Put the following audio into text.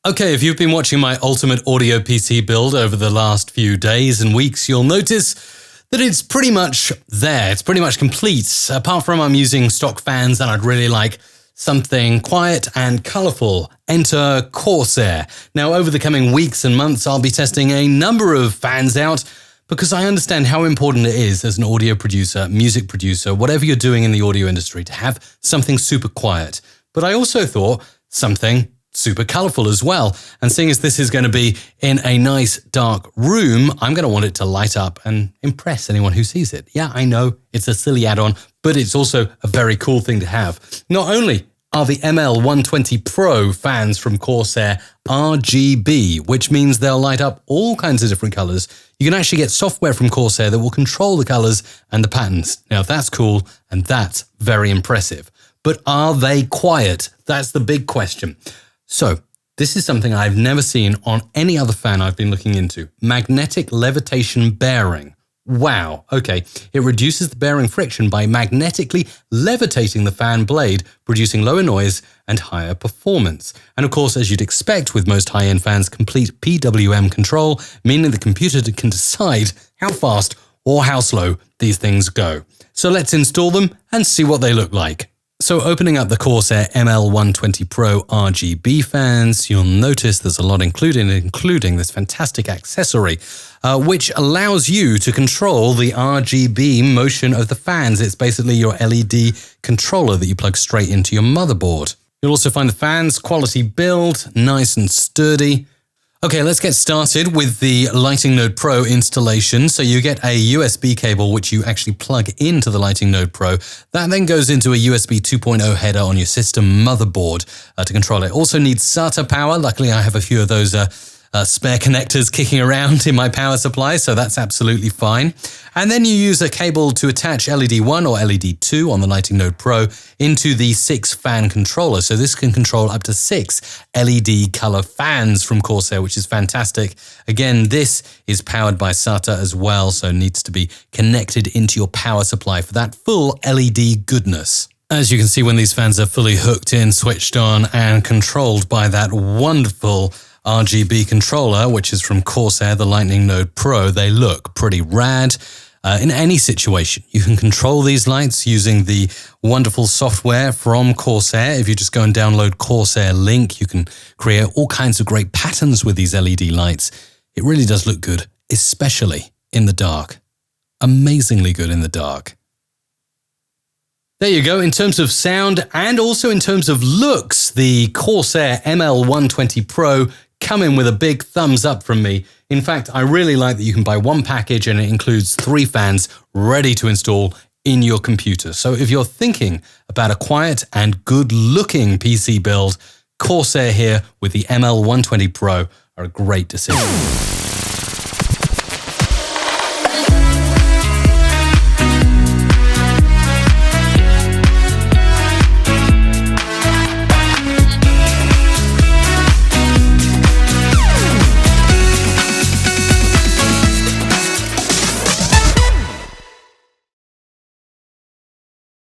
Okay, if you've been watching my ultimate audio PC build over the last few days and weeks, you'll notice that it's pretty much there. It's pretty much complete, apart from I'm using stock fans and I'd really like something quiet and colourful. Enter Corsair. Now, over the coming weeks and months, I'll be testing a number of fans out because I understand how important it is as an audio producer, music producer, whatever you're doing in the audio industry, to have something super quiet. But I also thought something super colourful as well. And seeing as this is going to be in a nice dark room, I'm going to want it to light up and impress anyone who sees it. Yeah, I know it's a silly add-on, but it's also a very cool thing to have. Not only are the ML120 Pro fans from Corsair RGB, which means they'll light up all kinds of different colours. You can actually get software from Corsair that will control the colours and the patterns. Now, that's cool, and that's very impressive. But are they quiet? That's the big question. So, this is something I've never seen on any other fan I've been looking into. Magnetic levitation bearing. Wow, okay. It reduces the bearing friction by magnetically levitating the fan blade, producing lower noise and higher performance. And of course, as you'd expect with most high-end fans, complete PWM control, meaning the computer can decide how fast or how slow these things go. So let's install them and see what they look like. So opening up the Corsair ML120 Pro RGB fans, you'll notice there's a lot including this fantastic accessory, which allows you to control the RGB motion of the fans. It's basically your LED controller that you plug straight into your motherboard. You'll also find the fans quality build, nice and sturdy. Okay, let's get started with the Lighting Node Pro installation. So you get a USB cable, which you actually plug into the Lighting Node Pro. That then goes into a USB 2.0 header on your system motherboard to control it. Also needs SATA power. Luckily, I have a few of those spare connectors kicking around in my power supply, so that's absolutely fine. And then you use a cable to attach LED 1 or LED 2 on the Lighting Node Pro into the 6 fan controller. So this can control up to 6 LED color fans from Corsair, which is fantastic. Again, this is powered by SATA as well, so needs to be connected into your power supply for that full LED goodness. As you can see, when these fans are fully hooked in, switched on, and controlled by that wonderful RGB controller, which is from Corsair, the Lighting Node Pro, they look pretty rad. In any situation, you can control these lights using the wonderful software from Corsair. If you just go and download Corsair Link, you can create all kinds of great patterns with these LED lights. It really does look good, especially in the dark. Amazingly good in the dark. There you go. In terms of sound and also in terms of looks, the Corsair ML120 Pro come in with a big thumbs up from me. In fact, I really like that you can buy one package and it includes 3 fans ready to install in your computer. So if you're thinking about a quiet and good-looking PC build, Corsair here with the ML120 Pro are a great decision.